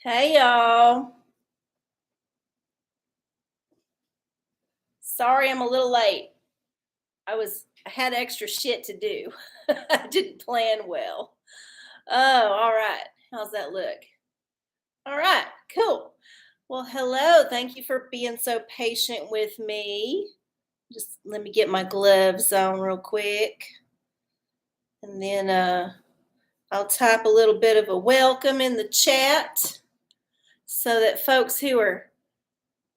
Hey y'all. Sorry I'm a little late. I had extra shit to do. I didn't plan well. Oh, all right. How's that look? All right, cool. Well, hello. Thank you for being so patient with me. Just let me get my gloves on real quick. And then I'll type a little bit of a welcome in the chat so that folks who are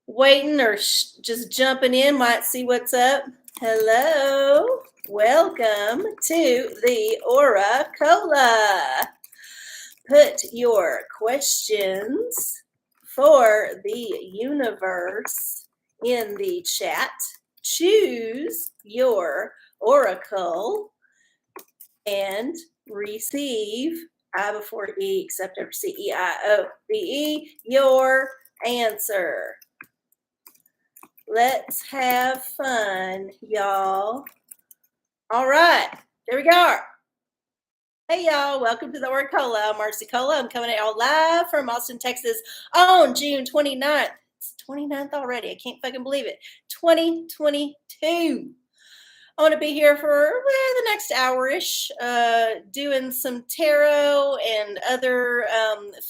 waiting or just jumping in might see what's up. Hello, welcome to the OraCola. Put your questions for the universe in the chat. Choose your oracle and receive I before E, except over CEIOBE, your answer. Let's have fun, y'all. All right, there we go. Hey, y'all, welcome to the OraCola. I'm arcieoracola. I'm coming at y'all live from Austin, Texas on June 29th. It's 29th already. I can't fucking believe it. 2022. I want to be here for the next hour-ish, doing some tarot and other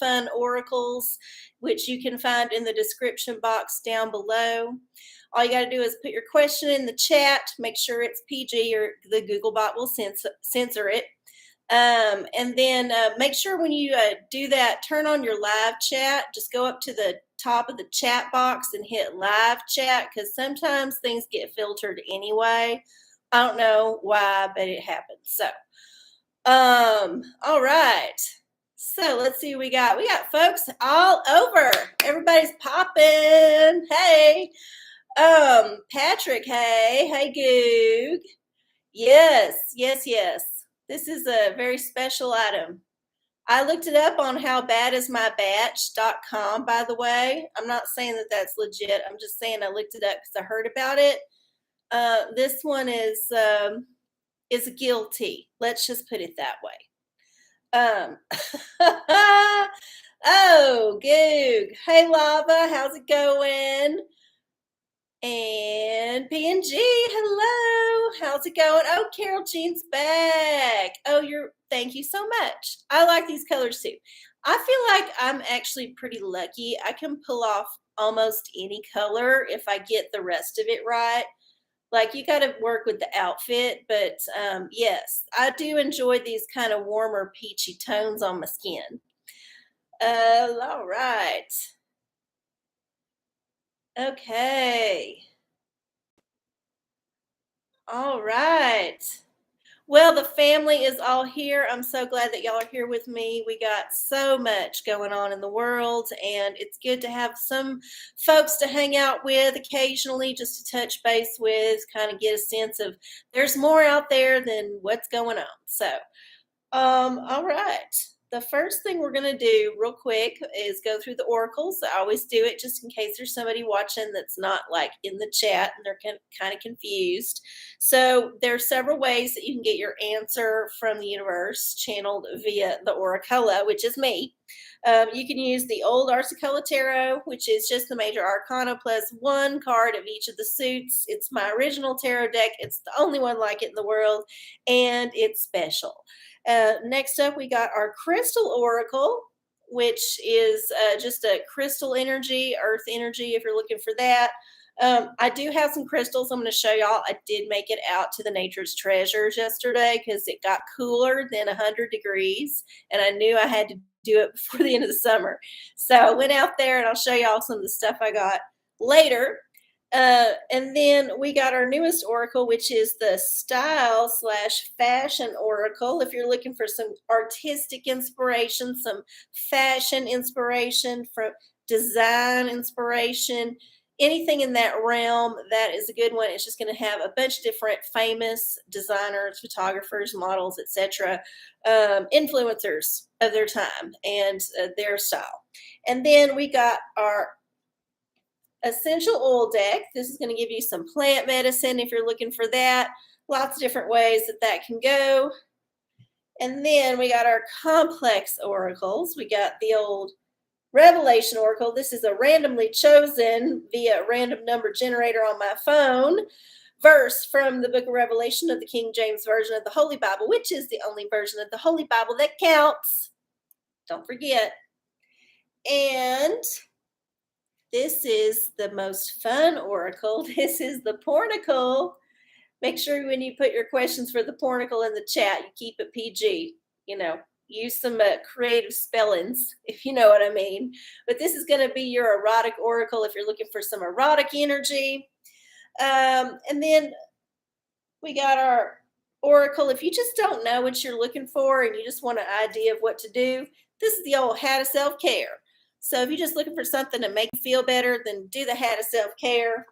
fun oracles, which you can find in the description box down below. All you got to do is put your question in the chat. Make sure it's PG or the Google bot will censor it. And then make sure when you do that, turn on your live chat. Just go up to the top of the chat box and hit live chat, because sometimes things get filtered anyway. I don't know why, but it happens. So, all right. So let's see what we got. We got folks all over. Everybody's popping. Hey. Patrick, hey Goog. Yes. This is a very special item. I looked it up on howbadismybatch.com, by the way. I'm not saying that that's legit. I'm just saying I looked it up because I heard about it. This one is guilty. Let's just put it that way. Oh, Goog. Hey, Lava. How's it going? And PNG, hello. How's it going? Oh, Carol Jean's back. Oh, thank you so much. I like these colors too. I feel like I'm actually pretty lucky. I can pull off almost any color if I get the rest of it right. Like, you got to work with the outfit, but yes, I do enjoy these kind of warmer peachy tones on my skin. All right. Okay. All right. Well, the family is all here. I'm so glad that y'all are here with me. We got so much going on in the world, and it's good to have some folks to hang out with occasionally, just to touch base with, kind of get a sense of there's more out there than what's going on. So, all right. The first thing we're going to do real quick is go through the oracles. I always do it just in case there's somebody watching that's not like in the chat and they're kind of confused. So there are several ways that you can get your answer from the universe channeled via the OraCola, which is me. You can use the old arcieoracola tarot, which is just the major arcana plus one card of each of the suits. It's my original tarot deck. It's the only one like it in the world, and it's special. Next up, we got our crystal oracle, which is just a crystal energy, earth energy, if you're looking for that. I do have some crystals I'm going to show y'all. I did make it out to the Nature's Treasures yesterday because it got cooler than 100 degrees, and I knew I had to do it before the end of the summer. So I went out there, and I'll show y'all some of the stuff I got later. And then we got our newest oracle, which is the style/fashion oracle. If you're looking for some artistic inspiration, some fashion inspiration, from design inspiration, anything in that realm, that is a good one. It's just going to have a bunch of different famous designers, photographers, models, etc., influencers of their time and their style. And then we got our essential oil deck. This is going to give you some plant medicine if you're looking for that. Lots of different ways that can go. And then we got our complex oracles. We got the old Revelation Oracle. This is a randomly chosen via a random number generator on my phone verse from the book of Revelation of the King James Version of the Holy Bible, which is the only version of the Holy Bible that counts. Don't forget. And this is the most fun oracle. This is the pornacle. Make sure when you put your questions for the pornacle in the chat, you keep it PG. Use some creative spellings, if you know what I mean. But this is going to be your erotic oracle if you're looking for some erotic energy. And then we got our oracle. If you just don't know what you're looking for and you just want an idea of what to do, this is the old hat of self-care. So if you're just looking for something to make you feel better, then do the hat of self-care.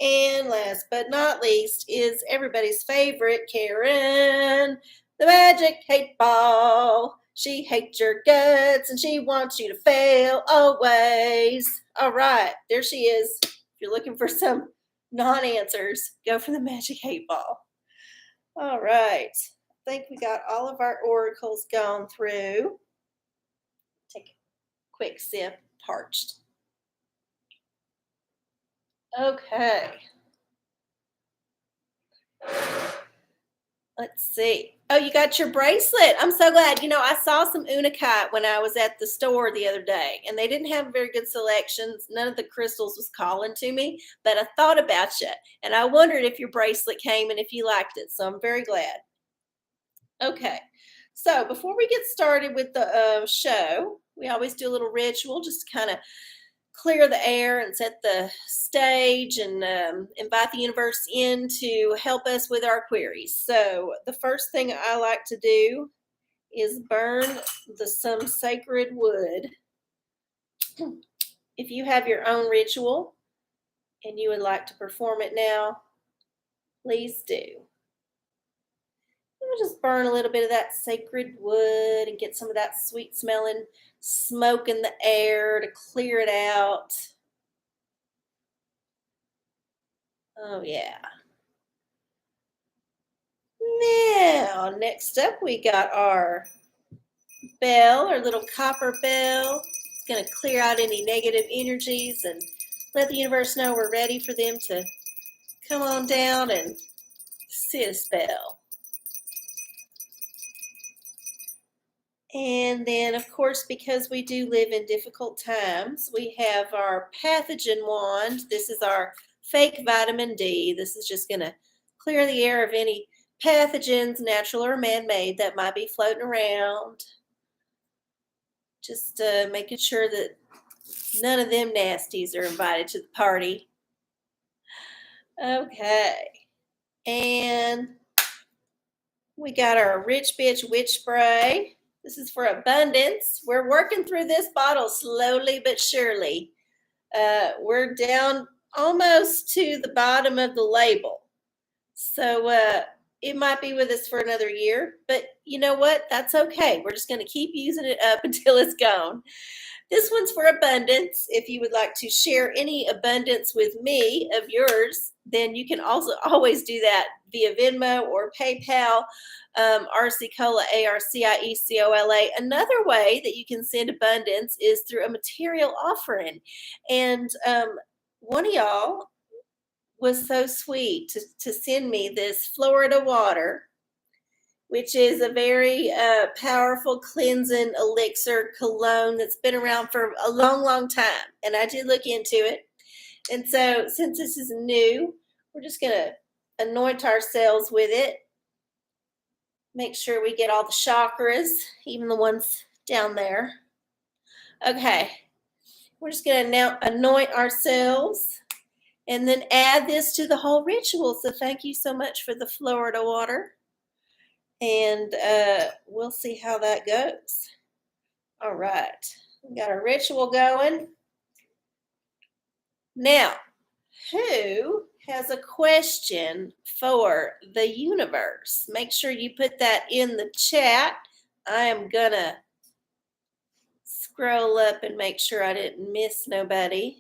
And last but not least is everybody's favorite, Karen, the magic hate ball. She hates your guts and she wants you to fail always. All right, there she is. If you're looking for some non-answers, go for the magic hate ball. All right, I think we got all of our oracles gone through. Take a quick sip, parched. Okay. Let's see. Oh, you got your bracelet. I'm so glad. I saw some unakite when I was at the store the other day, and they didn't have very good selections. None of the crystals was calling to me, but I thought about you, and I wondered if your bracelet came and if you liked it, so I'm very glad. Okay, so before we get started with the show, we always do a little ritual just to kind of clear the air and set the stage and invite the universe in to help us with our queries. So the first thing I like to do is burn some sacred wood. If you have your own ritual and you would like to perform it now, please do. We'll just burn a little bit of that sacred wood and get some of that sweet smelling smoke in the air to clear it out. Oh, yeah. Now, next up, we got our bell, our little copper bell. It's going to clear out any negative energies and let the universe know we're ready for them to come on down and sit a spell. And then, of course, because we do live in difficult times, we have our pathogen wand. This is our fake vitamin D. This is just going to clear the air of any pathogens, natural or man-made, that might be floating around. Just making sure that none of them nasties are invited to the party. Okay. And we got our Rich Bitch Witch Spray. This is for abundance. We're working through this bottle slowly but surely. We're down almost to the bottom of the label. So it might be with us for another year, but you know what? That's okay. We're just going to keep using it up until it's gone. This one's for abundance. If you would like to share any abundance with me of yours, then you can also always do that via Venmo or PayPal. arcieocola, arciecola. Another way that you can send abundance is through a material offering. And one of y'all was so sweet to send me this Florida water, which is a very powerful cleansing elixir cologne that's been around for a long, long time. And I did look into it. And so since this is new, we're just going to anoint ourselves with it. Make sure we get all the chakras, even the ones down there. Okay. We're just going to now anoint ourselves and then add this to the whole ritual. So thank you so much for the Florida water. And we'll see how that goes. All right. We got our ritual going. Now, who has a question for the universe? Make sure you put that in the chat. I am going to scroll up and make sure I didn't miss nobody.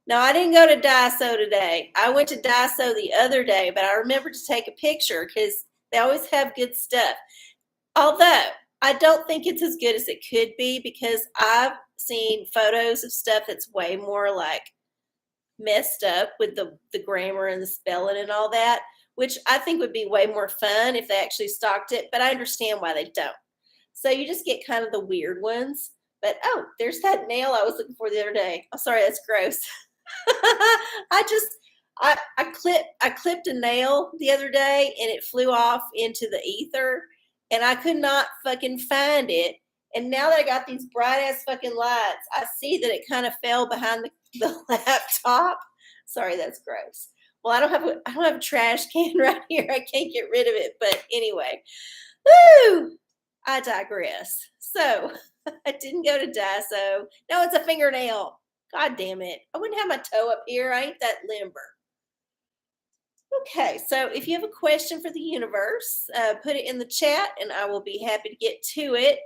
No, I didn't go to Daiso today. I went to Daiso the other day, but I remembered to take a picture because they always have good stuff. Although, I don't think it's as good as it could be because I've seen photos of stuff that's way more like messed up with the grammar and the spelling and all that, which I think would be way more fun if they actually stocked it, but I understand why they don't. So you just get kind of the weird ones. But oh, there's that nail I was looking for the other day. Oh, sorry, that's gross. I just I clipped a nail the other day and it flew off into the ether and I could not fucking find it. And now that I got these bright ass fucking lights, I see that it kind of fell behind the laptop. Sorry, that's gross. Well, I don't have a trash can right here. I can't get rid of it. But anyway, woo! I digress. So I didn't go to Daiso. No, it's a fingernail. God damn it. I wouldn't have my toe up here. I ain't that limber. Okay, so if you have a question for the universe, put it in the chat and I will be happy to get to it.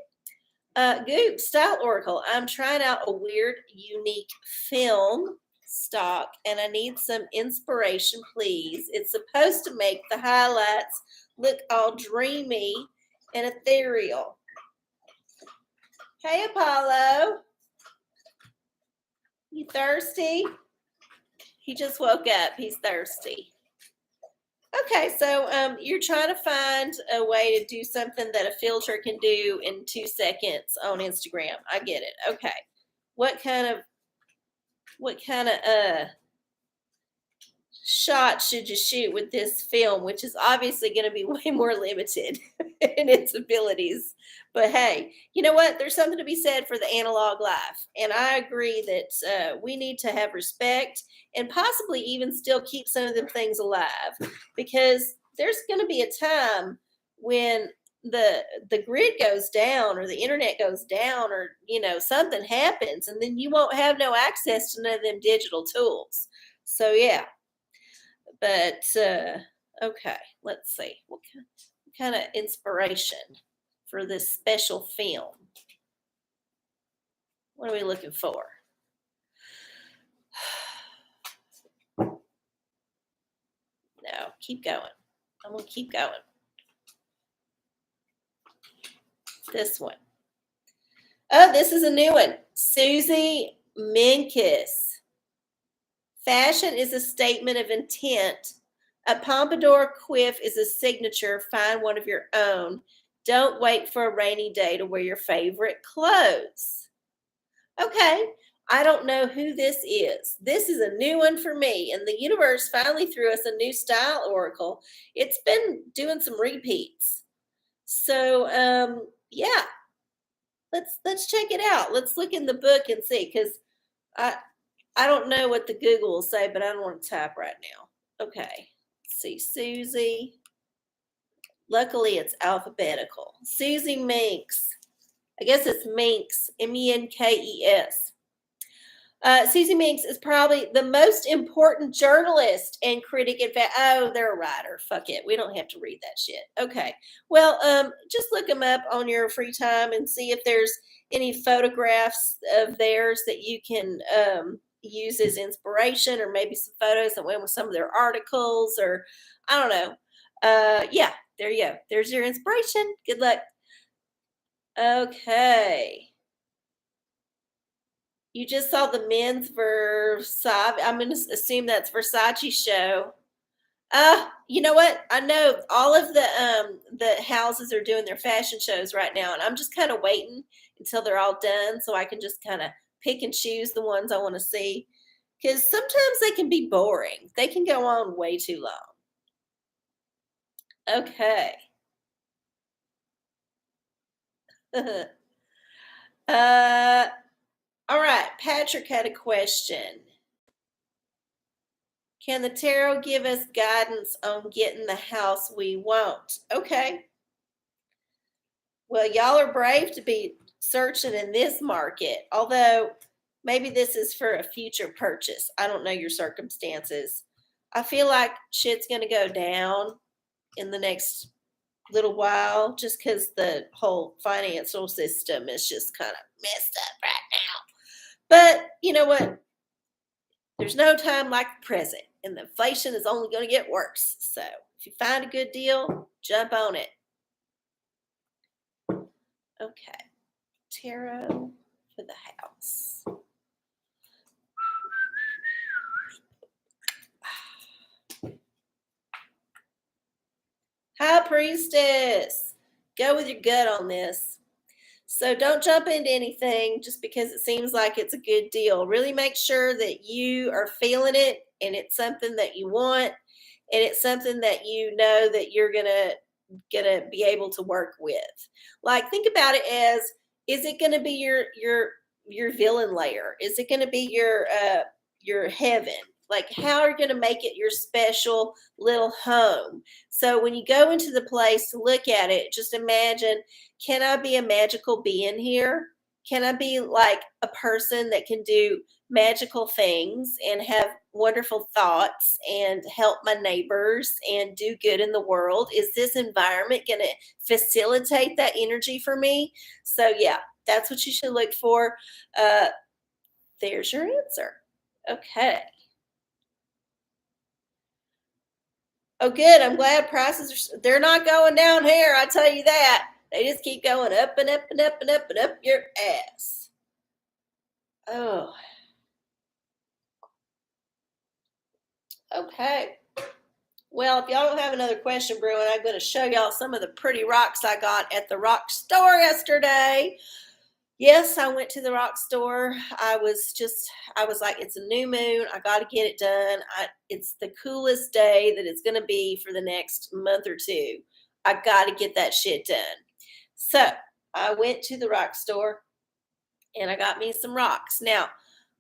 Goop, Style Oracle. I'm trying out a weird, unique film stock and I need some inspiration, please. It's supposed to make the highlights look all dreamy and ethereal. Hey, Apollo. You thirsty? He just woke up. He's thirsty. Okay, so you're trying to find a way to do something that a filter can do in 2 seconds on Instagram. I get it. Okay. What kind of shot should you shoot with this film, which is obviously going to be way more limited in its abilities? But hey, you know what? There's something to be said for the analog life. And I agree that we need to have respect and possibly even still keep some of them things alive because there's going to be a time when the grid goes down or the internet goes down or something happens and then you won't have no access to none of them digital tools. So yeah. But okay, let's see what kind of inspiration for this special film. What are we looking for? No, keep going. I'm gonna keep going. This one. Oh, this is a new one. Susie Minkus. Fashion is a statement of intent. A pompadour quiff is a signature. Find one of your own. Don't wait for a rainy day to wear your favorite clothes. Okay, I don't know who this is. This is a new one for me, and the universe finally threw us a new style oracle. It's been doing some repeats. So, yeah, let's check it out. Let's look in the book and see, because I don't know what the Google will say, but I don't want to type right now. Okay, let's see, Susie. Luckily, it's alphabetical. Susie Minks. I guess it's Minks, Menkes. Susie Minks is probably the most important journalist and critic. In fact, oh, they're a writer. Fuck it. We don't have to read that shit. Okay. Well, just look them up on your free time and see if there's any photographs of theirs that you can use as inspiration, or maybe some photos that went with some of their articles, or I don't know. Yeah, there you go. There's your inspiration. Good luck. Okay. You just saw the men's Versace. I'm going to assume that's Versace show. You know what? I know all of the houses are doing their fashion shows right now, and I'm just kind of waiting until they're all done so I can just kind of pick and choose the ones I want to see. Because sometimes they can be boring. They can go on way too long. Okay. All right. Patrick had a question. Can the tarot give us guidance on getting the house we want? Okay. Well, y'all are brave to be searching in this market, although maybe this is for a future purchase. I don't know your circumstances. I feel like shit's going to go down in the next little while just because the whole financial system is just kind of messed up right now. But you know what? There's no time like the present, and the inflation is only going to get worse. So if you find a good deal, jump on it. Okay. Tarot for the house. High Priestess. Go with your gut on this. So don't jump into anything just because it seems like it's a good deal. Really make sure that you are feeling it and it's something that you want and it's something that you know that you're gonna be able to work with. Like think about it as, is it gonna be your villain layer? Is it gonna be your heaven? Like how are you gonna make it your special little home? So when you go into the place to look at it, just imagine, can I be a magical being here? Can I be like a person that can do magical things and have wonderful thoughts and help my neighbors and do good in the world? Is this environment going to facilitate that energy for me? So, yeah, that's what you should look for. Uh, there's your answer. Okay. Oh, good. I'm glad prices they're not going down here. I tell you that. They just keep going up and up and up and up and up your ass. Oh, okay. Well, if y'all don't have another question brewing, I'm going to show y'all some of the pretty rocks I got at the rock store yesterday. Yes, I went to the rock store. I was like, it's a new moon. I got to get it done. It's the coolest day that it's going to be for the next month or two. I got to get that shit done. So I went to the rock store and I got me some rocks. Now,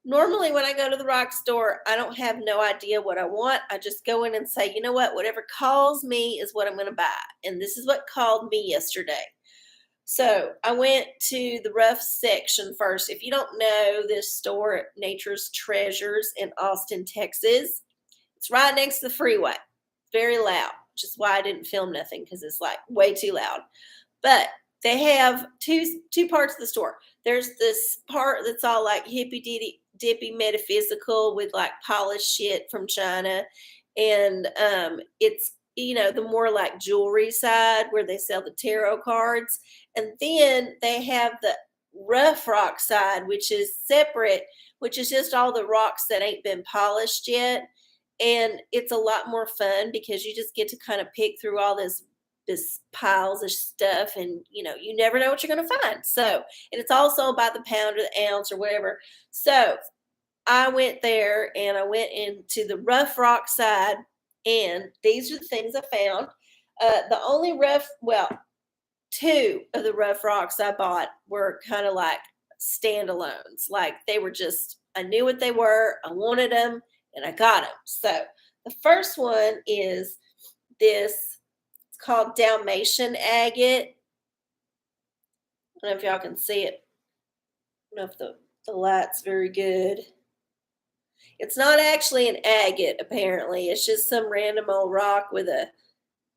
normally when I go to the rock store, I don't have no idea what I want. I just go in and say, you know what, whatever calls me is what I'm going to buy. And this is what called me yesterday. So I went to the rough section first. If you don't know this store, Nature's Treasures in Austin, Texas, it's right next to the freeway. Very loud, which is why I didn't film nothing because it's like way too loud. But they have two parts of the store. There's this part that's all like hippy dippy metaphysical with like polished shit from China, and it's the more like jewelry side where they sell the tarot cards, and then they have the rough rock side, which is separate, which is just all the rocks that ain't been polished yet, and it's a lot more fun because you just get to kind of pick through all this piles of stuff, and you never know what you're going to find. So, and it's also by the pound or the ounce or whatever. So I went there and I went into the rough rock side, and these are the things I found. The only two of the rough rocks I bought were kind of like standalones. Like they were just, I knew what they were, I wanted them, and I got them. So the first one is this, it's called Dalmatian agate. I don't know if y'all can see it. I don't know if the light's very good. It's not actually an agate, apparently. It's just some random old rock with a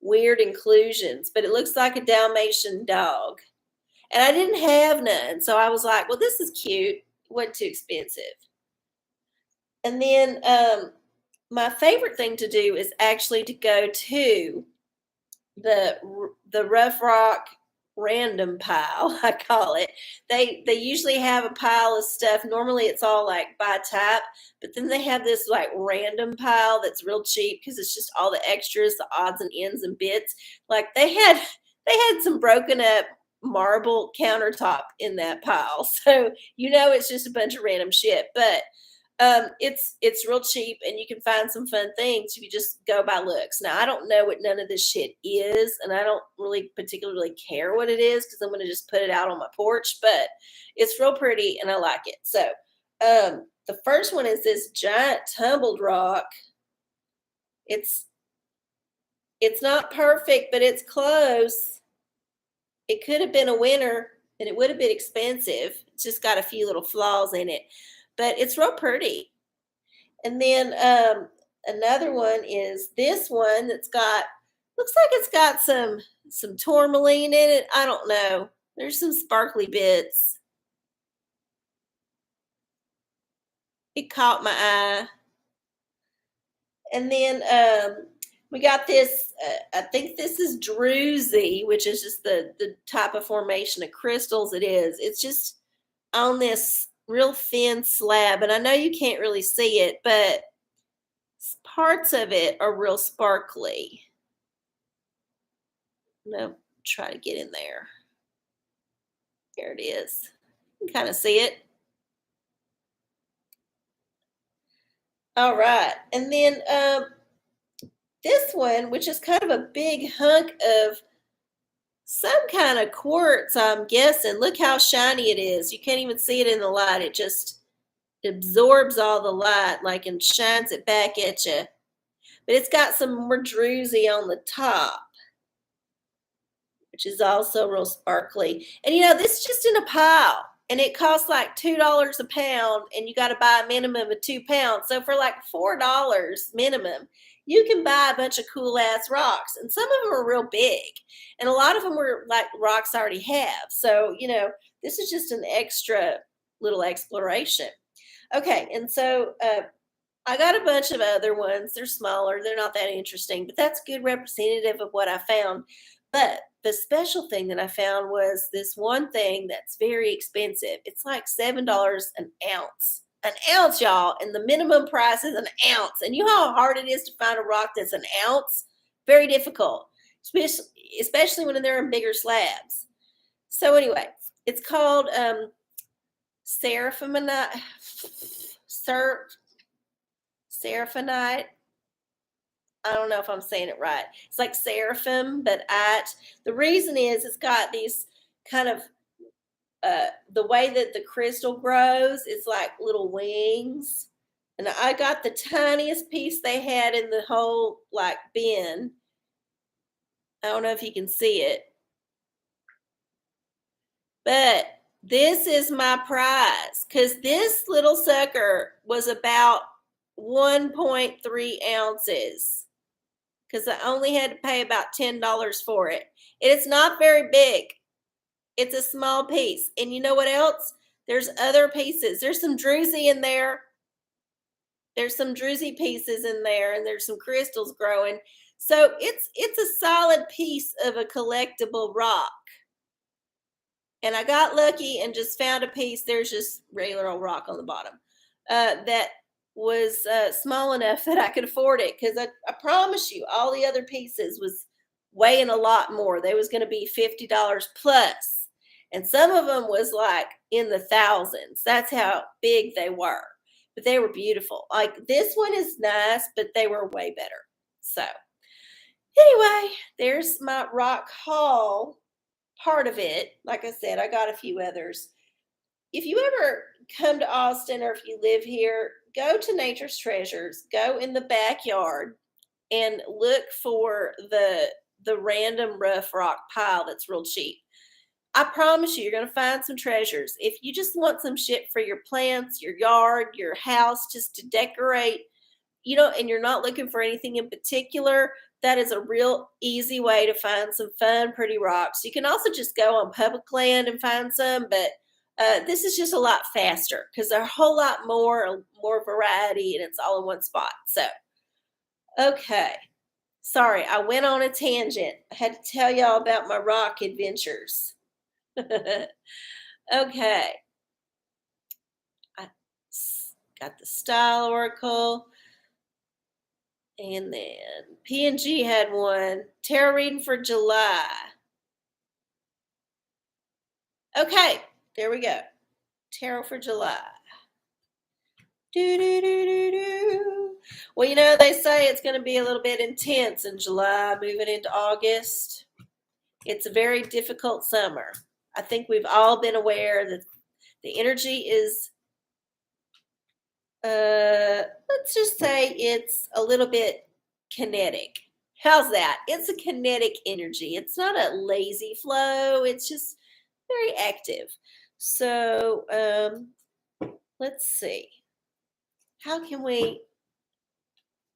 weird inclusions, but it looks like a Dalmatian dog. And I didn't have none, so I was like, well, this is cute. It wasn't too expensive. And then my favorite thing to do is actually to go to the rough rock random pile, I call it. They usually have a pile of stuff. Normally it's all like by type, but then they have this like random pile that's real cheap because it's just all the extras, the odds and ends and bits. Like they had some broken up marble countertop in that pile. So it's just a bunch of random shit. But it's real cheap and you can find some fun things if you just go by looks. Now I don't know what none of this shit is, and I don't really particularly care what it is because I'm gonna just put it out on my porch, but it's real pretty and I like it. So the first one is this giant tumbled rock. It's not perfect, but it's close. It could have been a winner and it would have been expensive. It's just got a few little flaws in it, but it's real pretty. And then another one is this one that's got, looks like it's got some tourmaline in it. I don't know. There's some sparkly bits. It caught my eye. And then We got this, I think this is druzy, which is just the type of formation of crystals it is. It's just on this real thin slab, and I know you can't really see it, but parts of it are real sparkly. I'm gonna try to get in there. There it is. You can kind of see it. All right. And then this one, which is kind of a big hunk of some kind of quartz, I'm guessing. Look how shiny it is. You can't even see it in the light. It just absorbs all the light, like, and shines it back at you. But it's got some more druzy on the top, which is also real sparkly. And this is just in a pile, and it costs like $2 a pound, and you got to buy a minimum of 2 pounds. So for like $4 minimum, you can buy a bunch of cool ass rocks, and some of them are real big, and a lot of them were like rocks I already have. So this is just an extra little exploration. Okay, and so I got a bunch of other ones. They're smaller, they're not that interesting, but that's a good representative of what I found. But the special thing that I found was this one thing that's very expensive. It's like $7 an ounce. An ounce, y'all, and the minimum price is an ounce. And you know how hard it is to find a rock that's an ounce? Very difficult, especially when they're in bigger slabs. So anyway, it's called seraphimonite. Seraphinite. I don't know if I'm saying it right. It's like seraphim, but the reason is it's got these kind of the way that the crystal grows, it's like little wings. And I got the tiniest piece they had in the whole like bin. I don't know if you can see it. But this is my prize because this little sucker was about 1.3 ounces because I only had to pay about $10 for it. And it's not very big. It's a small piece. And you know what else? There's other pieces. There's some druzy in there. There's some druzy pieces in there, and there's some crystals growing. So it's a solid piece of a collectible rock. And I got lucky and just found a piece. There's just regular old rock on the bottom that was small enough that I could afford it. Because I promise you, all the other pieces was weighing a lot more. They was going to be $50 plus. And some of them was like in the thousands. That's how big they were. But they were beautiful. Like this one is nice, but they were way better. So anyway, there's my rock haul. Part of it. Like I said, I got a few others. If you ever come to Austin or if you live here, go to Nature's Treasures, go in the backyard and look for the random rough rock pile that's real cheap. I promise you, you're going to find some treasures. If you just want some shit for your plants, your yard, your house, just to decorate, and you're not looking for anything in particular, that is a real easy way to find some fun, pretty rocks. You can also just go on public land and find some, but this is just a lot faster because there's a whole lot more variety, and it's all in one spot. So, okay. Sorry, I went on a tangent. I had to tell y'all about my rock adventures. Okay. I got the style oracle. And then P&G had one. Tarot reading for July. Okay, there we go. Tarot for July. Well, they say it's going to be a little bit intense in July, moving into August. It's a very difficult summer. I think we've all been aware that the energy is, let's just say it's a little bit kinetic. How's that? It's a kinetic energy. It's not a lazy flow. It's just very active. So let's see. How can we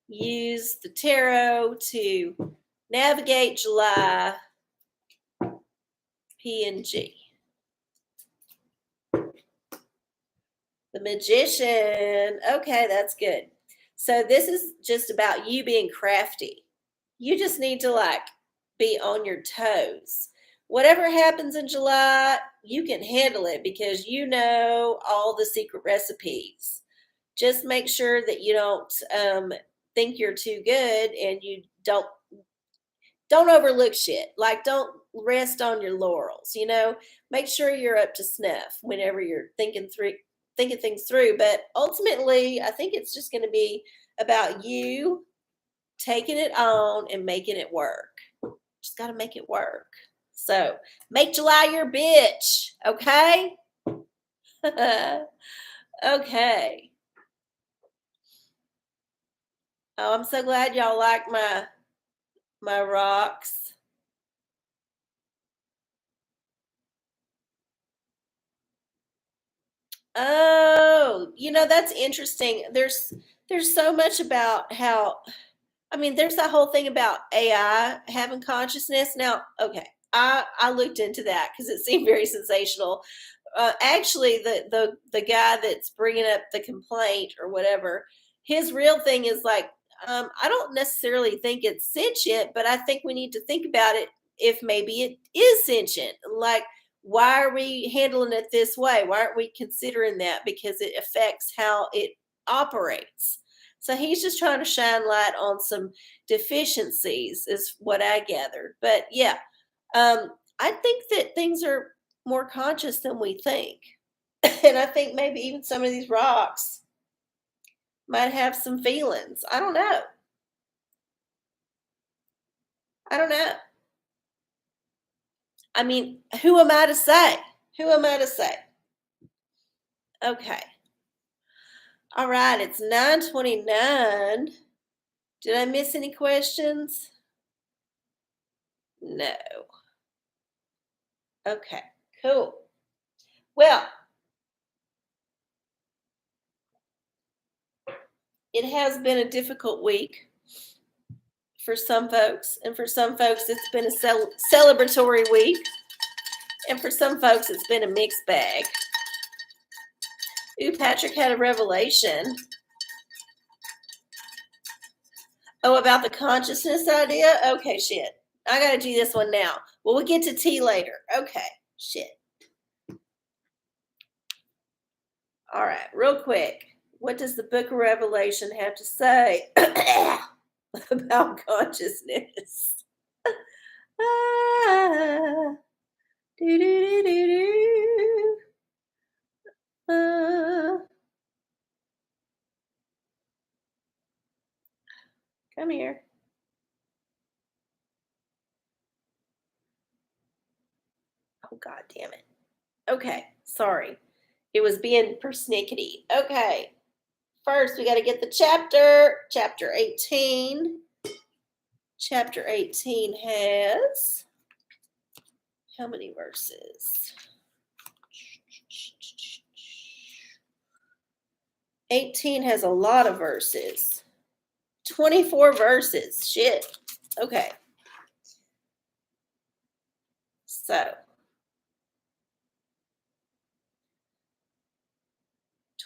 use the tarot to navigate July P&G? The Magician. Okay, that's good. So this is just about you being crafty. You just need to like be on your toes. Whatever happens in July, you can handle it because you know all the secret recipes. Just make sure that you don't think you're too good and you don't overlook shit. Like don't rest on your laurels, you know? Make sure you're up to snuff whenever you're thinking things through, but ultimately I think it's just going to be about you taking it on and making it work. Just got to make it work. So, make July your bitch, okay? Okay. Oh, I'm so glad y'all like my rocks. Oh, that's interesting. There's so much about how I mean, there's that whole thing about AI having consciousness. Now, okay, I looked into that because it seemed very sensational. Actually, the guy that's bringing up the complaint or whatever, his real thing is like, I don't necessarily think it's sentient, but I think we need to think about it if maybe it is sentient. Like, why are we handling it this way? Why aren't we considering that? Because it affects how it operates. So he's just trying to shine light on some deficiencies, is what I gathered. But yeah, I think that things are more conscious than we think. And I think maybe even some of these rocks might have some feelings. I don't know. I don't know. I mean, who am I to say? Who am I to say? Okay. All right, it's 9:29. Did I miss any questions? No. Okay. Cool. Well, it has been a difficult week for some folks, and for some folks, it's been a celebratory week, and for some folks, it's been a mixed bag. Ooh, Patrick had a revelation. Oh, about the consciousness idea? Okay, shit. I gotta do this one now. Well, we'll get to tea later. Okay, shit. All right, real quick. What does the book of Revelation have to say about consciousness? Ah, do, do, do, do, do. Come here. Oh, god damn it. Okay, sorry. It was being persnickety. Okay, first we got to get the chapter 18. Chapter 18 has how many verses? 18 has a lot of verses. 24 verses. Shit. Okay. So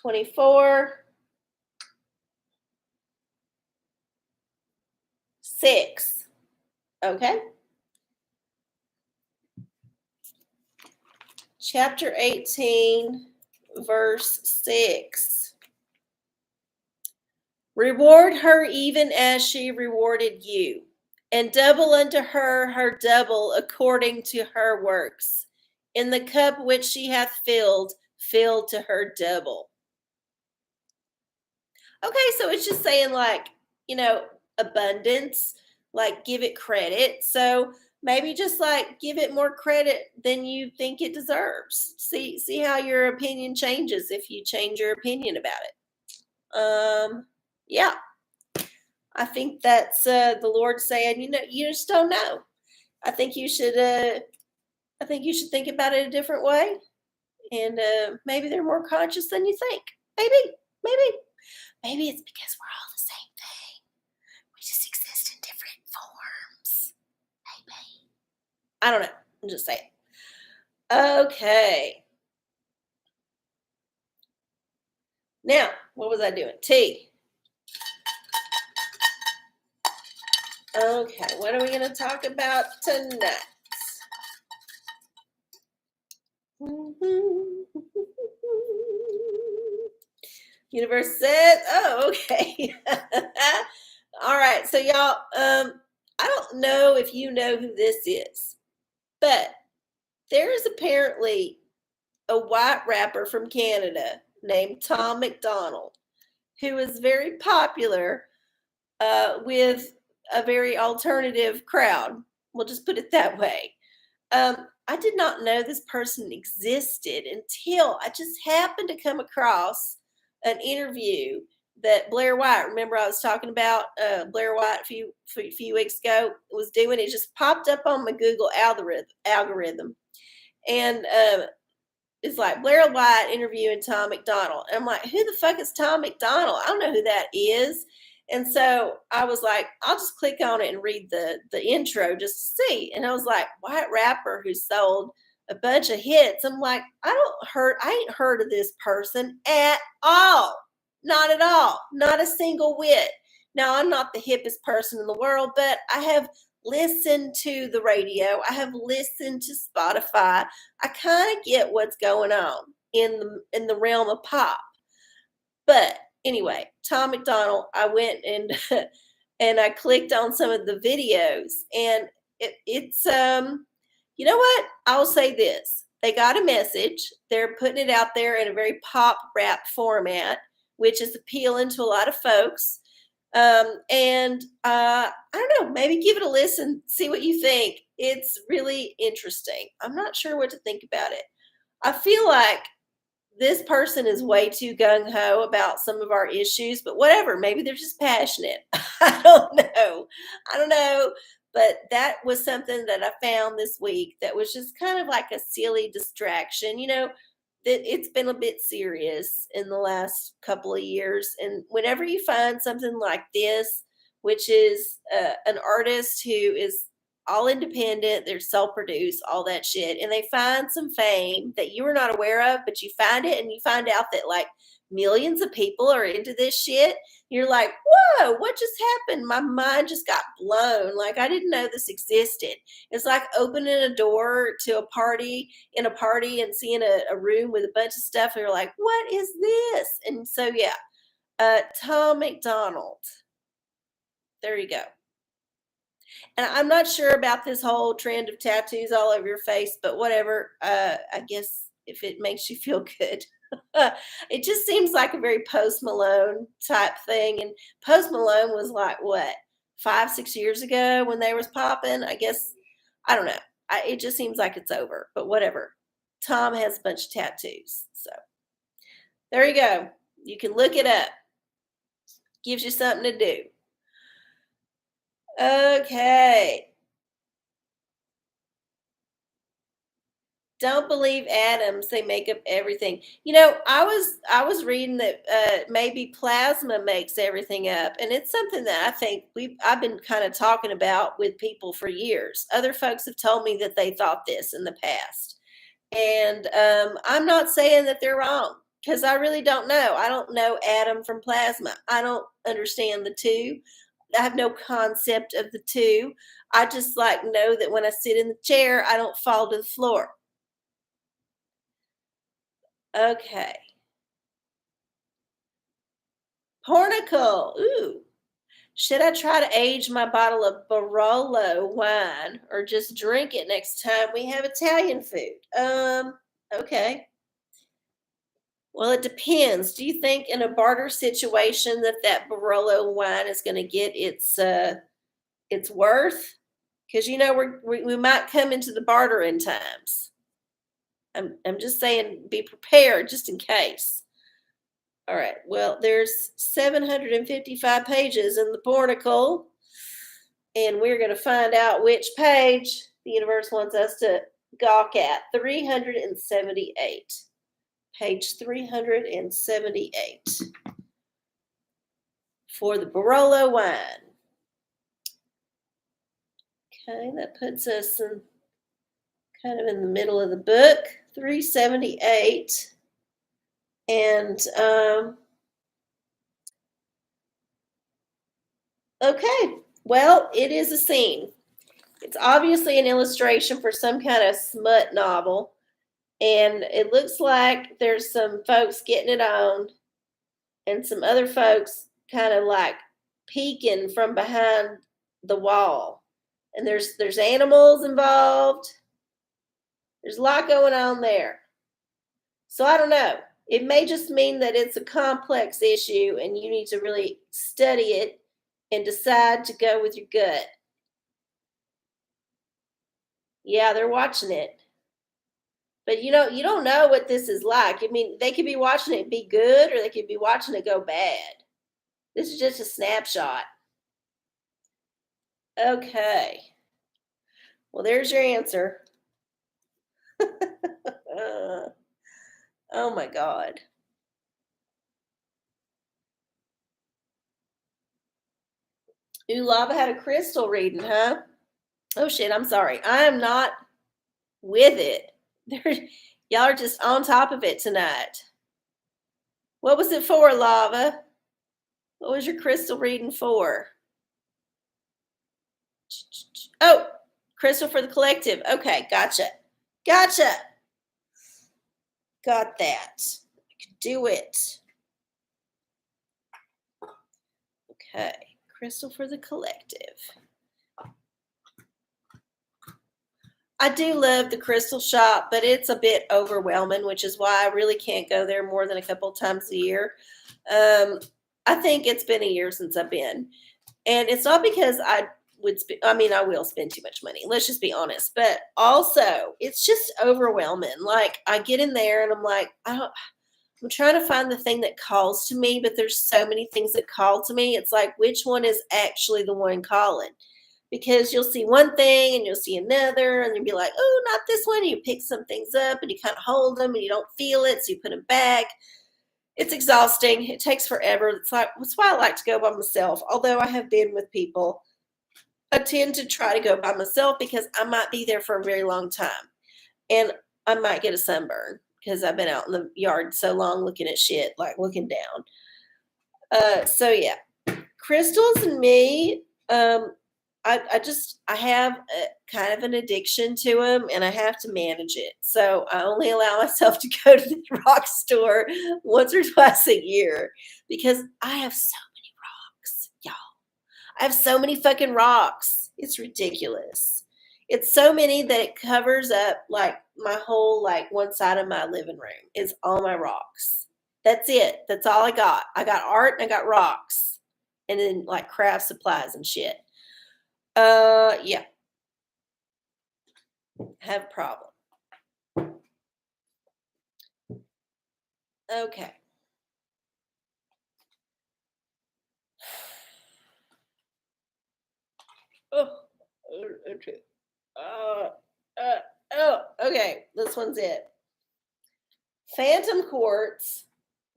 24, 6. Okay. Chapter 18, verse 6. Reward her even as she rewarded you, and double unto her her double according to her works. In the cup which she hath filled, fill to her double. Okay, so it's just saying, like, abundance, like give it credit. So maybe just like give it more credit than you think it deserves. See how your opinion changes if you change your opinion about it. Yeah, I think that's the Lord saying, you just don't know. I think you should. I think you should think about it a different way, and maybe they're more conscious than you think. Maybe, maybe it's because we're all the same thing. We just exist in different forms. Maybe. I don't know. I'm just saying. Okay. Now, what was I doing? Tea. Okay, what are we going to talk about tonight? Universe says, oh, okay. All right, so y'all, I don't know if you know who this is, but there is apparently a white rapper from Canada named Tom McDonald who is very popular with a very alternative crowd. We'll just put it that way. I did not know this person existed until I just happened to come across an interview that Blair White, remember I was talking about Blair White a few weeks ago, was doing. It just popped up on my Google algorithm. And it's like Blair White interviewing Tom McDonald. And I'm like, who the fuck is Tom McDonald? I don't know who that is. And so I was like, I'll just click on it and read the intro just to see. And I was like, white rapper who sold a bunch of hits. I'm like, I ain't heard of this person at all. Not at all. Not a single whit. Now, I'm not the hippest person in the world, but I have listened to the radio. I have listened to Spotify. I kind of get what's going on in the realm of pop. But anyway, Tom McDonald, I went and and I clicked on some of the videos, and it's you know what? I'll say this. They got a message. They're putting it out there in a very pop rap format, which is appealing to a lot of folks. And I don't know, maybe give it a listen, see what you think. It's really interesting. I'm not sure what to think about it. I feel like this person is way too gung ho about some of our issues, but whatever. Maybe they're just passionate. I don't know. I don't know. But that was something that I found this week that was just kind of like a silly distraction. That it's been a bit serious in the last couple of years. And whenever you find something like this, which is an artist who is all independent, they're self-produced, all that shit, and they find some fame that you were not aware of, but you find it and you find out that like millions of people are into this shit. You're like, whoa, what just happened? My mind just got blown. Like, I didn't know this existed. It's like opening a door to a party in a party and seeing a room with a bunch of stuff. And you're like, what is this? And so, yeah, Tom McDonald. There you go. And I'm not sure about this whole trend of tattoos all over your face, but whatever. I guess if it makes you feel good. It just seems like a very Post Malone type thing. And Post Malone was like, what, 5, 6 years ago when they was popping? I guess, I don't know. It just seems like it's over, but whatever. Tom has a bunch of tattoos. So there you go. You can look it up. Gives you something to do. Okay. Don't believe atoms; they make up everything. I was reading that maybe plasma makes everything up, and it's something that I think I've been kind of talking about with people for years. Other folks have told me that they thought this in the past, and I'm not saying that they're wrong because I really don't know. I don't know atom from plasma. I don't understand the two. I have no concept of the two. I just like know that when I sit in the chair, I don't fall to the floor. Okay. Pornicle. Ooh. Should I try to age my bottle of Barolo wine or just drink it next time we have Italian food? Okay. Well, it depends. Do you think in a barter situation that Barolo wine is going to get its worth? Because we might come into the bartering times. I'm just saying, be prepared just in case. All right. Well, there's 755 pages in the Pornicle, and we're going to find out which page the universe wants us to gawk at. 378. Page 378 for the Barolo wine. Okay, that puts us in kind of in the middle of the book. 378. And okay, Well, it is a scene. It's obviously an illustration for some kind of smut novel. And it looks like there's some folks getting it on and some other folks kind of like peeking from behind the wall. And there's animals involved. There's a lot going on there. So I don't know. It may just mean that it's a complex issue and you need to really study it and decide to go with your gut. Yeah, they're watching it. But you don't know what this is like. I mean, they could be watching it be good or they could be watching it go bad. This is just a snapshot. Okay. Well, there's your answer. Uh, oh my God. Ooh, Lava had a crystal reading, huh? Oh shit, I'm sorry. I am not with it. There, y'all are just on top of it tonight. What was it for, Lava? What was your crystal reading for? Oh, crystal for the collective. Okay, gotcha. Gotcha. Got that. I can do it. Okay, crystal for the collective. I do love the crystal shop, but it's a bit overwhelming, which is why I really can't go there more than a couple of times a year. Um, I think it's been a year since I've been, and it's not because I would. I mean, I will spend too much money. Let's just be honest. But also, it's just overwhelming. Like I get in there and I'm like, I don't. I'm trying to find the thing that calls to me, but there's so many things that call to me. It's like which one is actually the one calling? Because you'll see one thing and you'll see another, and you'll be like, oh, not this one. You pick some things up and you kind of hold them and you don't feel it, so you put them back. It's exhausting. It takes forever. That's why I like to go by myself. Although I have been with people, I tend to try to go by myself because I might be there for a very long time, and I might get a sunburn because I've been out in the yard so long looking at shit, like looking down. So yeah, crystals and me. I have a, kind of an addiction to them, and I have to manage it. So I only allow myself to go to the rock store once or twice a year because I have so many rocks, y'all. I have so many fucking rocks. It's ridiculous. It's so many that it covers up like my whole like one side of my living room is all my rocks. That's it. That's all I got. I got art and I got rocks. And then like craft supplies and shit. Yeah, have a problem. Okay. Oh, okay. Uh, oh, okay. This one's it. Phantom quartz.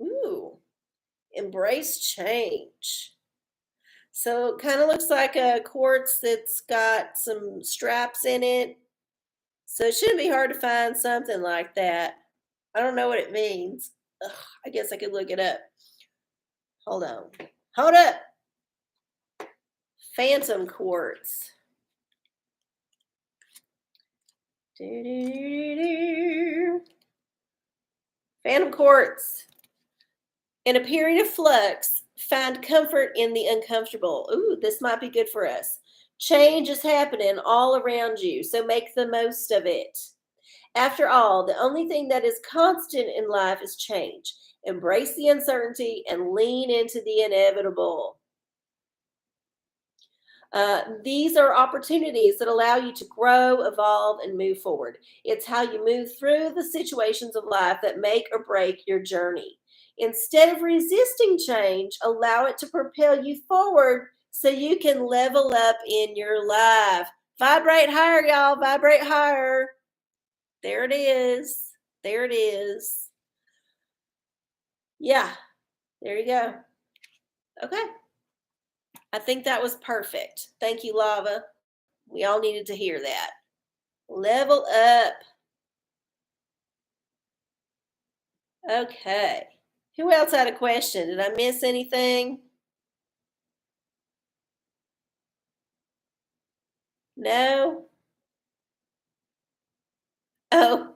Ooh, embrace change. So it kind of looks like a quartz that's got some straps in it. So it shouldn't be hard to find something like that. I don't know what it means. Ugh, I guess I could look it up. Hold on. Hold up. Phantom quartz. Doo-doo-doo-doo. Phantom quartz. In a period of flux, find comfort in the uncomfortable. Ooh, this might be good for us. Change is happening all around you, so make the most of it. After all, the only thing that is constant in life is change. Embrace the uncertainty and lean into the inevitable. These are opportunities that allow you to grow, evolve, and move forward. It's how you move through the situations of life that make or break your journey. Instead of resisting change, allow it to propel you forward so you can level up in your life. Vibrate higher, y'all. Vibrate higher. There it is. There it is. Yeah, there you go. Okay. I think that was perfect. Thank you, Lava. We all needed to hear that. Level up. Okay. Who else had a question? Did I miss anything? No? Oh.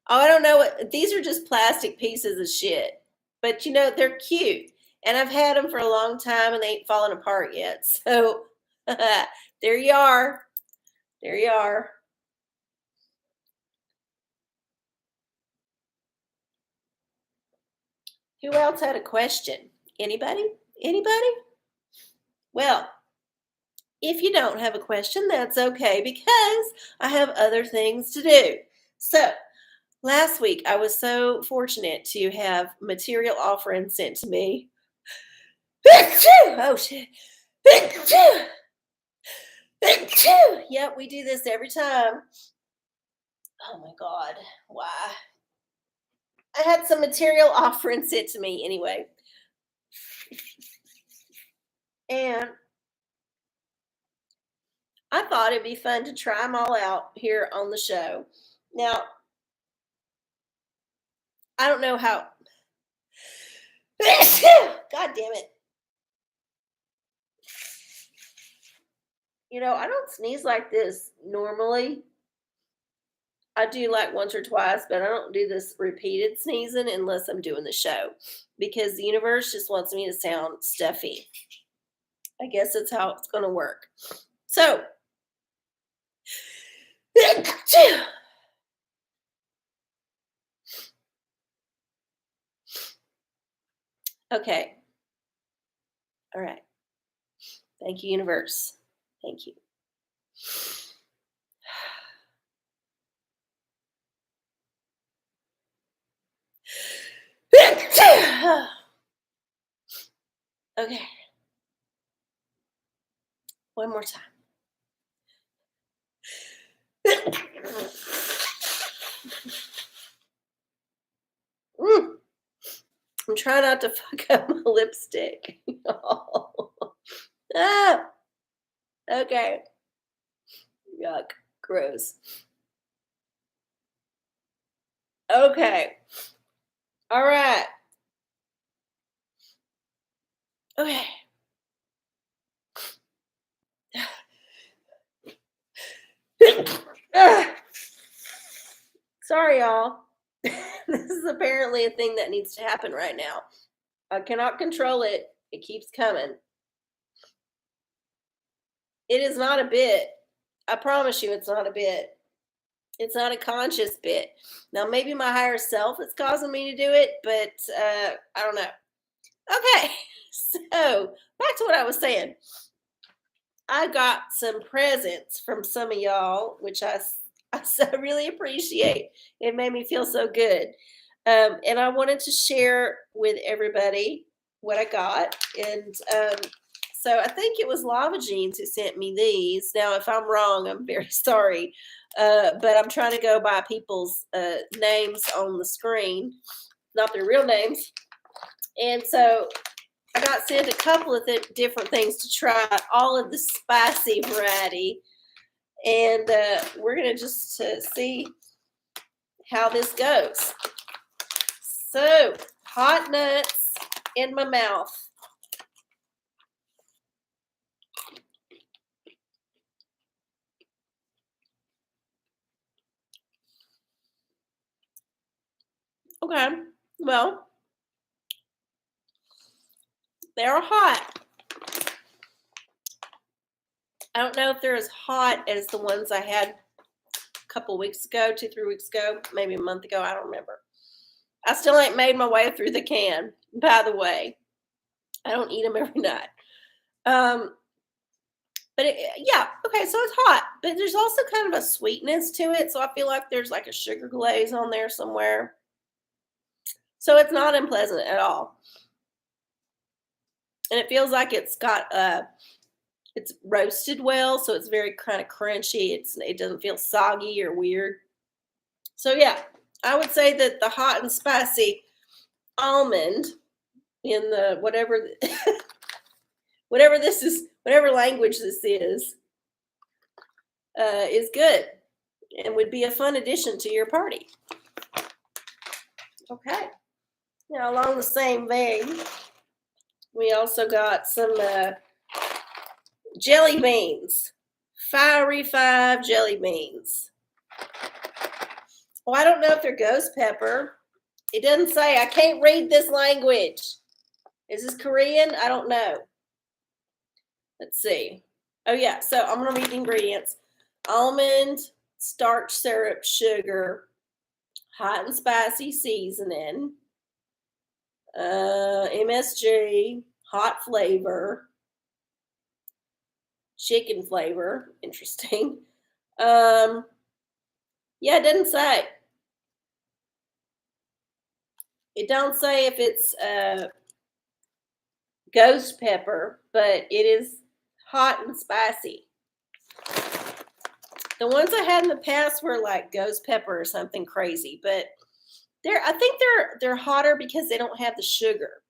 Oh, I don't know what these are just plastic pieces of shit. But they're cute. And I've had them for a long time and they ain't fallen apart yet. So there you are. There you are. Who else had a question? Anybody? Anybody? Well, if you don't have a question, that's okay because I have other things to do. So, last week I was so fortunate to have material offering sent to me. Oh shit. Yep, we do this every time. Oh my god. Why? I had some material offering sent to me anyway. And I thought it'd be fun to try them all out here on the show. Now, I don't know how. God damn it. I don't sneeze like this normally. I do like once or twice, but I don't do this repeated sneezing unless I'm doing the show because the universe just wants me to sound stuffy. I guess that's how it's going to work. So, okay. All right. Thank you, universe. Thank you. Okay. One more time. I'm trying not to fuck up my lipstick. Ah, okay. Yuck. Gross. Okay. All right. Okay. Sorry, y'all. This is apparently a thing that needs to happen right now. I cannot control it. It keeps coming. It is not a bit. I promise you it's not a bit. It's not a conscious bit. Now, maybe my higher self is causing me to do it, but I don't know. Okay, so back to what I was saying. I got some presents from some of y'all, which I so really appreciate. It made me feel so good. And I wanted to share with everybody what I got. And so I think it was Lava Jeans who sent me these. Now, if I'm wrong, I'm very sorry. But I'm trying to go by people's names on the screen, not their real names. And so I got sent a couple of different things to try, all of the spicy variety. And we're going to just see how this goes. So, hot nuts in my mouth. Okay, well, they're hot. I don't know if they're as hot as the ones I had a couple weeks ago, 2-3 weeks ago, maybe a month ago. I don't remember. I still ain't made my way through the can, by the way. I don't eat them every night. But yeah, okay, so it's hot, but there's also kind of a sweetness to it. So I feel like there's like a sugar glaze on there somewhere. So it's not unpleasant at all. And it feels like it's got it's roasted well, so it's very kind of crunchy. It doesn't feel soggy or weird. So yeah, I would say that the hot and spicy almond in the whatever this is, whatever language this is good and would be a fun addition to your party. Okay. Now, along the same vein, we also got some jelly beans Fiery 5 jelly beans. Well, I don't know if they're ghost pepper. It doesn't say. I can't read this language. Is this Korean? I don't know. Let's see. Oh, yeah. So I'm going to read the ingredients. Almond, starch syrup, sugar, hot and spicy seasoning, MSG, hot flavor, chicken flavor. Interesting. Yeah, it doesn't say. It don't say if it's ghost pepper, but it is hot and spicy. The ones I had in the past were like ghost pepper or something crazy, but I think they're hotter because they don't have the sugar.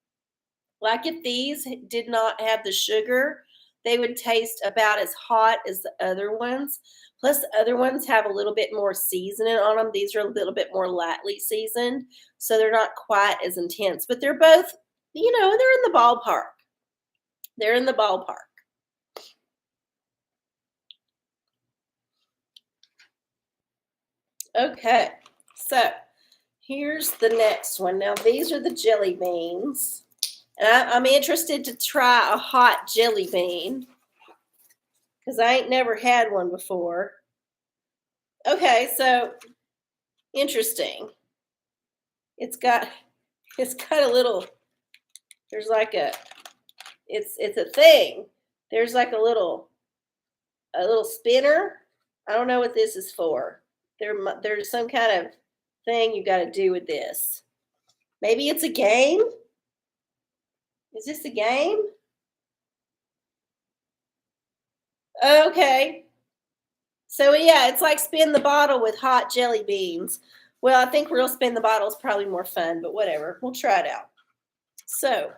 Like if these did not have the sugar, they would taste about as hot as the other ones. Plus, the other ones have a little bit more seasoning on them. These are a little bit more lightly seasoned, so they're not quite as intense. But they're both, they're in the ballpark. They're in the ballpark. Okay, so here's the next one. Now, these are the jelly beans. And I'm interested to try a hot jelly bean because I ain't never had one before. Okay, so interesting. It's got a little, there's like it's a thing. There's like a little spinner. I don't know what this is for. There's some kind of thing you got to do with this. Maybe it's a game. Is this a game? Okay. So yeah, it's like spin the bottle with hot jelly beans. Well, I think real spin the bottle is probably more fun, but whatever. We'll try it out. So,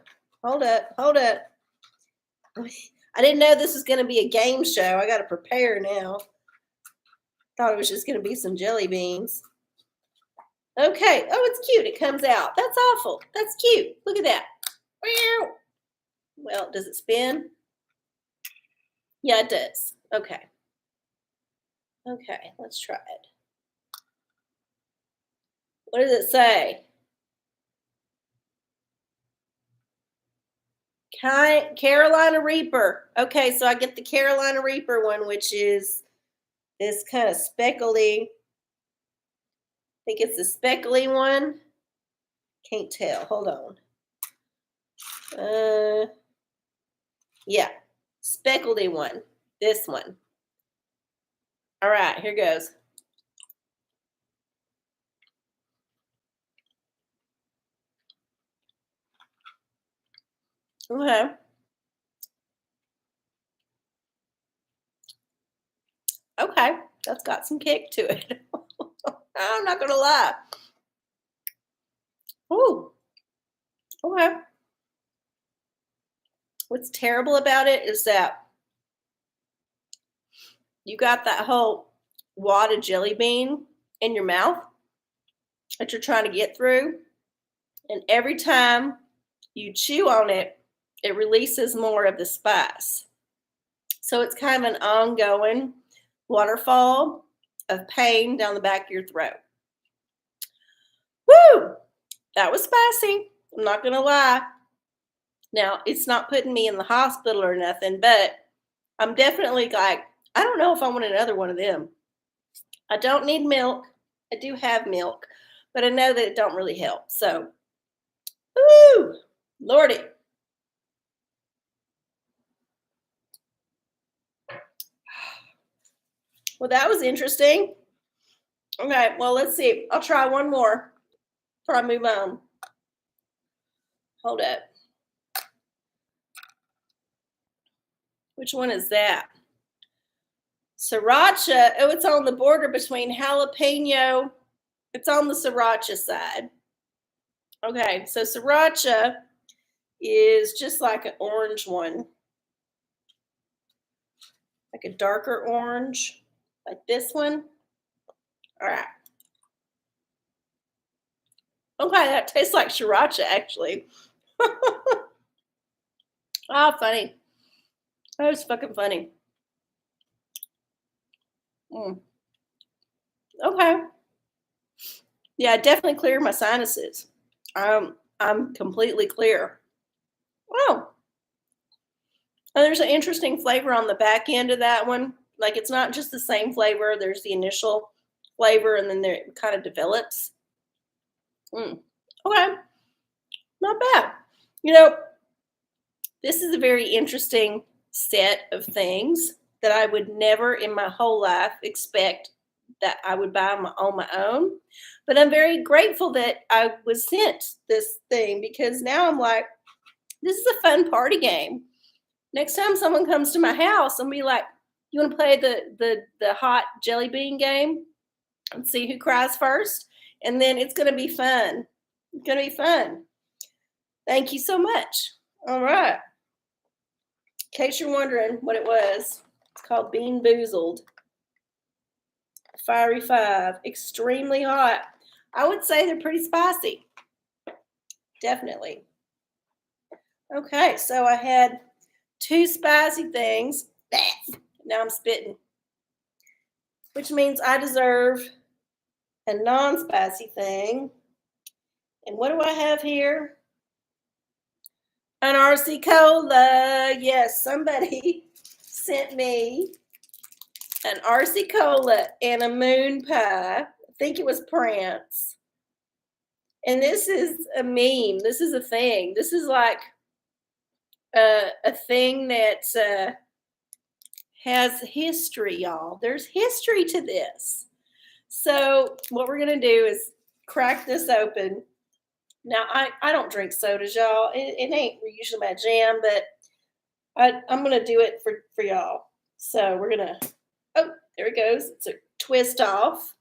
hold up. I didn't know this was going to be a game show. I got to prepare now. Thought it was just going to be some jelly beans. Okay. Oh, it's cute. It comes out. That's awful. That's cute. Look at that. Well, does it spin? Yeah, it does. Okay. Okay, let's try it. What does it say? Carolina Reaper. Okay, so I get the Carolina Reaper one, which is this kind of speckly. I think it's the speckly one. Can't tell. Hold on. Yeah, speckledy one. This one. All right, here goes. Okay. Okay, that's got some kick to it. I'm not gonna lie. Ooh. Okay. What's terrible about it is that you got that whole wad of jelly bean in your mouth that you're trying to get through. And every time you chew on it, it releases more of the spice. So it's kind of an ongoing waterfall of pain down the back of your throat. Woo! That was spicy. I'm not going to lie. Now, it's not putting me in the hospital or nothing, but I'm definitely like, I don't know if I want another one of them. I don't need milk. I do have milk, but I know that it don't really help. So, woo! Lordy. Well, that was interesting. Okay, well, let's see. I'll try one more before I move on. Hold up. Which one is that? Sriracha. Oh, it's on the border between jalapeno. It's on the sriracha side. Okay, so sriracha is just like an orange one. Like a darker orange, like this one. All right. Okay, that tastes like sriracha, actually. Oh, funny. That was fucking funny. Mm. Okay. Yeah, I definitely clear my sinuses. I'm completely clear. Oh, and there's an interesting flavor on the back end of that one. Like it's not just the same flavor. There's the initial flavor, and then there it kind of develops. Mm. Okay, not bad. You know, this is a very interesting set of things that I would never in my whole life expect that I would buy on my own. But I'm very grateful that I was sent this thing because now I'm like, this is a fun party game. Next time someone comes to my house, I'm be like, you want to play the hot jelly bean game and see who cries first? And then it's going to be fun. It's going to be fun. Thank you so much. All right. In case you're wondering what it was, it's called Bean Boozled. Fiery Five. Extremely hot. I would say they're pretty spicy. Definitely. Okay, so I had two spicy things. Now I'm spitting, which means I deserve a non spicy thing. And what do I have here? An arcieoracola. Yes, somebody sent me an arcieoracola and a moon pie. I think it was Prince. And this is a meme. This is a thing. This is like a thing that has history, y'all. There's history to this. So what we're gonna do is crack this open. Now I don't drink sodas, y'all. It ain't usually my jam, but I'm gonna do it for y'all. So we're gonna. Oh, there it goes. It's a twist off.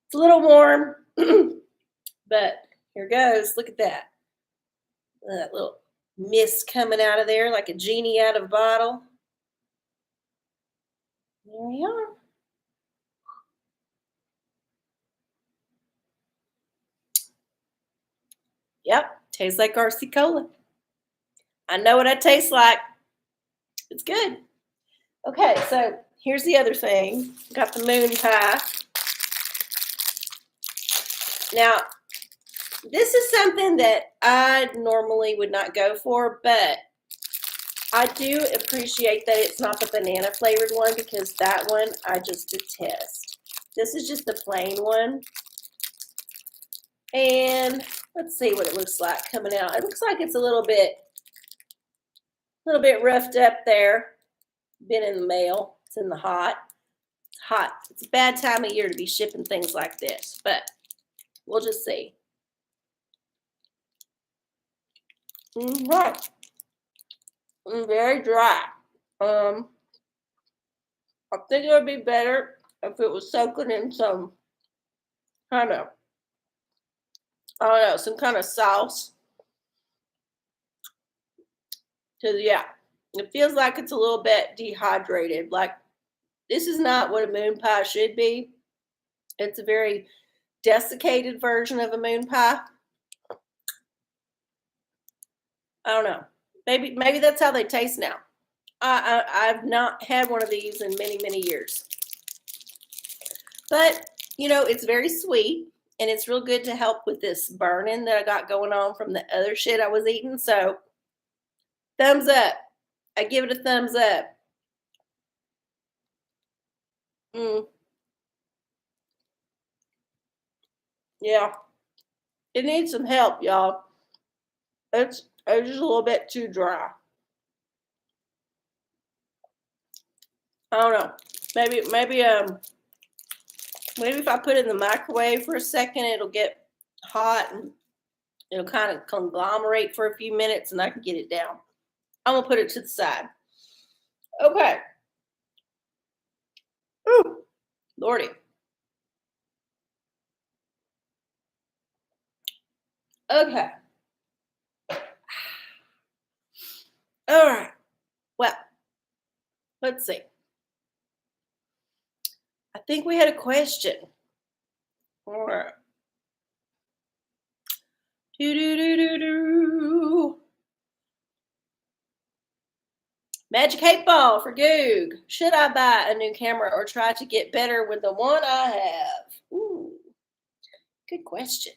It's a little warm, but here goes. Look at that. That little mist coming out of there like a genie out of a bottle. There we are. Yep, tastes like RC Cola. I know what I taste like. It's good. Okay, so here's the other thing. Got the moon pie. Now, this is something that I normally would not go for, but I do appreciate that it's not the banana flavored one because that one I just detest. This is just the plain one. And let's see what it looks like coming out. It looks like it's a little bit roughed up there. Been in the mail. It's in the hot. It's hot. It's a bad time of year to be shipping things like this, but we'll just see. Right. Very dry. I think it would be better if it was soaking in some kind of, I don't know, some kind of sauce. Because, yeah, it feels like it's a little bit dehydrated. Like, this is not what a moon pie should be. It's a very desiccated version of a moon pie. I don't know. Maybe that's how they taste now. I've not had one of these in many years. But, you know, it's very sweet and it's real good to help with this burning that I got going on from the other shit I was eating. So, thumbs up. I give it a thumbs up. Mm, yeah. It needs some help, y'all. It's just a little bit too dry. I don't know. Maybe if I put it in the microwave for a second, it'll get hot and it'll kind of conglomerate for a few minutes and I can get it down. I'm gonna put it to the side. Okay. Ooh, Lordy. Okay. All right. Well, let's see. I think we had a question. All right. Do do do do do. Magic 8 Ball for Goog. Should I buy a new camera or try to get better with the one I have? Ooh, good question.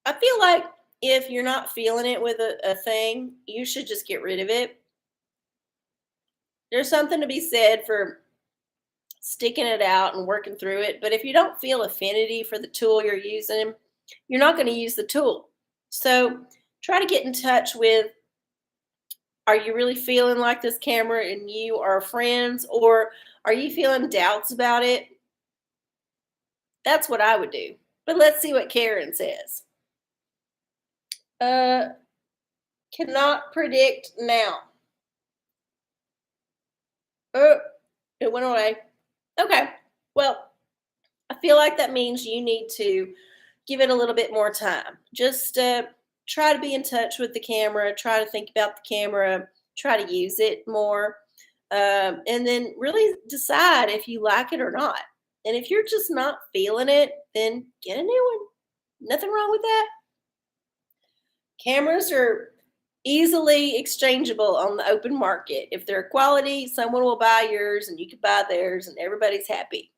I feel like if you're not feeling it with a thing, you should just get rid of it. There's something to be said for sticking it out and working through it. But if you don't feel affinity for the tool you're using, you're not going to use the tool. So try to get in touch with, are you really feeling like this camera and you are friends, or are you feeling doubts about it? That's what I would do. But let's see what Karen says. Uh, cannot predict now. Oh, it went away. Okay. Well, I feel like that means you need to give it a little bit more time. Just try to be in touch with the camera, try to think about the camera, try to use it more, and then really decide if you like it or not. And if you're just not feeling it, then get a new one. Nothing wrong with that. Cameras are easily exchangeable on the open market. If they're quality, someone will buy yours and you can buy theirs, and everybody's happy.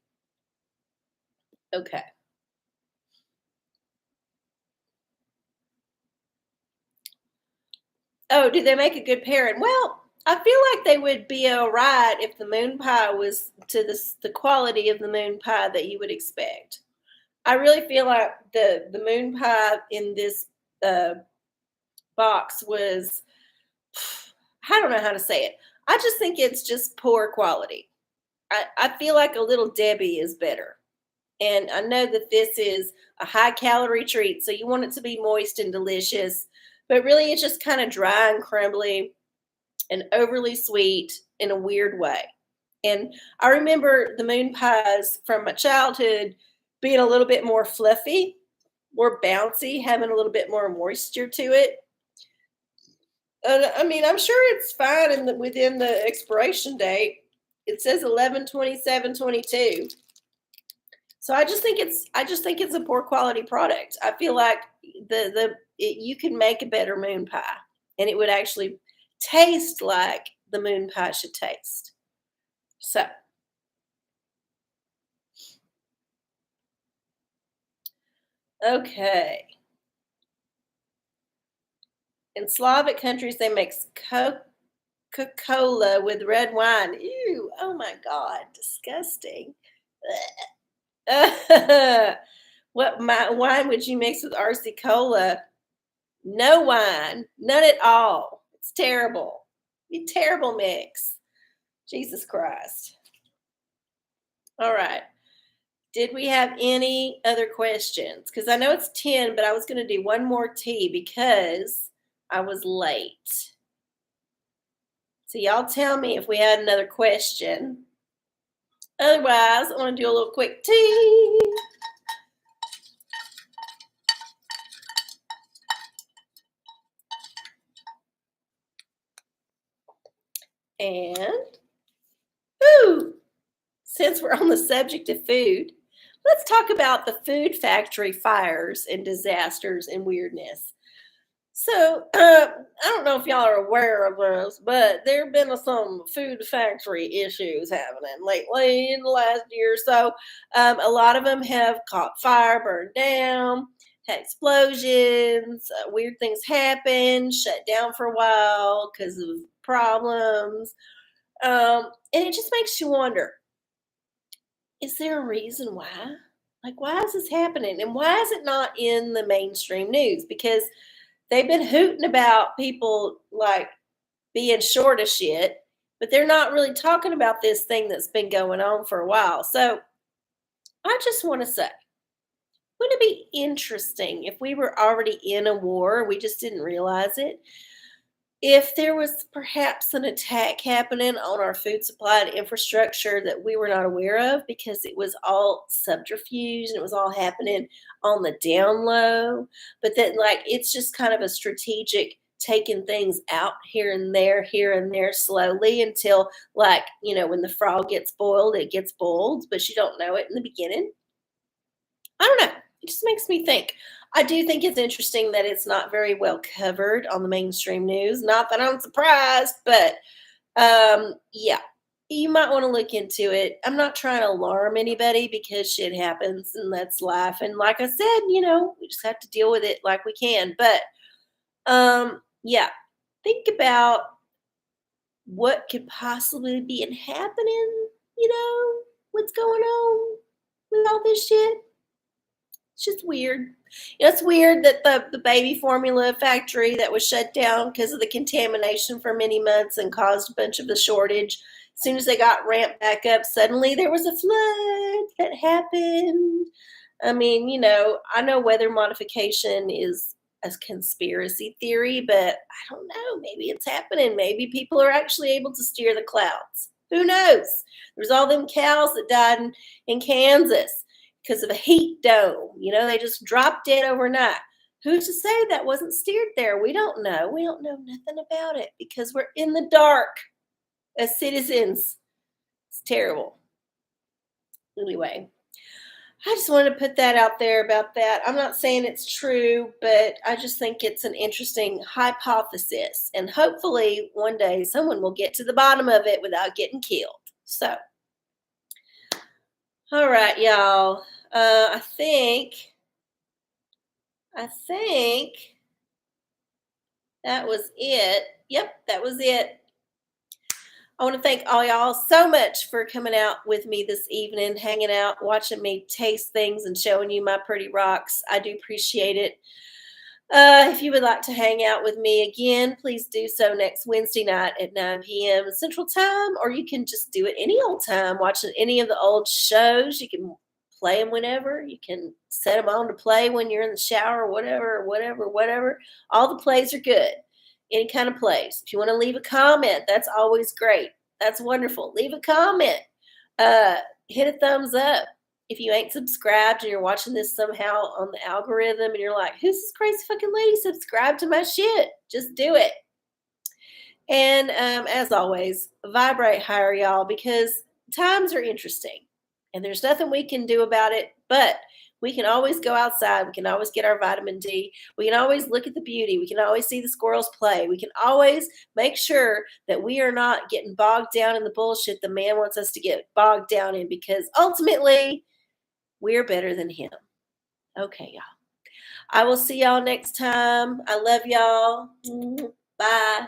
Okay. Oh, do they make a good parent? Well, I feel like they would be all right if the moon pie was to the quality of the moon pie that you would expect. I really feel like the moon pie in this uh, box was, I don't know how to say it. I just think it's just poor quality. I feel like a little Debbie is better. And I know that this is a high calorie treat, so you want it to be moist and delicious, but really it's just kind of dry and crumbly and overly sweet in a weird way. And I remember the moon pies from my childhood being a little bit more fluffy, more bouncy, having a little bit more moisture to it. I mean, I'm sure it's fine within the expiration date. It says 11/27/22. So I just think it's a poor quality product. I feel like you can make a better moon pie, and it would actually taste like the moon pie should taste. So, okay. In Slavic countries, they mix Coca-Cola with red wine. Ew! Oh my God, disgusting. What wine would you mix with arcieola? No wine, none at all. It's terrible. A terrible mix. Jesus Christ. All right. Did we have any other questions? Because I know it's 10, but I was going to do one more tea because I was late. So y'all tell me if we had another question. Otherwise, I want to do a little quick tea. And, ooh, since we're on the subject of food, let's talk about the food factory fires and disasters and weirdness. So, I don't know if y'all are aware of this, but there have been some food factory issues happening lately in the last year or so. A lot of them have caught fire, burned down, had explosions, weird things happen, shut down for a while because of problems. And it just makes you wonder, is there a reason why? Like, why is this happening? And why is it not in the mainstream news? Because they've been hooting about people like being short of shit, but they're not really talking about this thing that's been going on for a while. So I just want to say, wouldn't it be interesting if we were already in a war, we just didn't realize it? If there was perhaps an attack happening on our food supply and infrastructure that we were not aware of because it was all subterfuge and it was all happening on the down low, but then like it's just kind of a strategic taking things out here and there slowly until like, when the frog gets boiled, it gets boiled, but you don't know it in the beginning. I don't know. It just makes me think. I do think it's interesting that it's not very well covered on the mainstream news. Not that I'm surprised, but yeah, you might want to look into it. I'm not trying to alarm anybody because shit happens and that's life. And like I said, we just have to deal with it like we can. But yeah, think about what could possibly be happening, what's going on with all this shit. It's just weird. It's weird that the baby formula factory that was shut down because of the contamination for many months and caused a bunch of the shortage. As soon as they got ramped back up, suddenly there was a flood that happened. I mean, I know weather modification is a conspiracy theory, but I don't know. Maybe it's happening. Maybe people are actually able to steer the clouds. Who knows? There's all them cows that died in Kansas because of a heat dome. They just dropped dead overnight. Who's to say that wasn't steered there? We don't know. We don't know nothing about it because we're in the dark as citizens. It's terrible. Anyway, I just wanted to put that out there about that. I'm not saying it's true, but I just think it's an interesting hypothesis. And hopefully one day someone will get to the bottom of it without getting killed. So, all right, y'all. I think that was it. Yep, that was it. I want to thank all y'all so much for coming out with me this evening, hanging out, watching me taste things and showing you my pretty rocks. I do appreciate it. If you would like to hang out with me again, please do so next Wednesday night at 9 p.m. Central Time, or you can just do it any old time, watching any of the old shows. You can play them whenever. You can set them on to play when you're in the shower, whatever, whatever, whatever. All the plays are good. Any kind of plays. If you want to leave a comment, that's always great. That's wonderful. Leave a comment. Hit a thumbs up. If you ain't subscribed and you're watching this somehow on the algorithm and you're like, who's this crazy fucking lady? Subscribe to my shit. Just do it. And as always, vibrate higher, y'all, because times are interesting and there's nothing we can do about it, but we can always go outside. We can always get our vitamin D. We can always look at the beauty. We can always see the squirrels play. We can always make sure that we are not getting bogged down in the bullshit the man wants us to get bogged down in, because ultimately we're better than him. Okay, y'all. I will see y'all next time. I love y'all. Bye.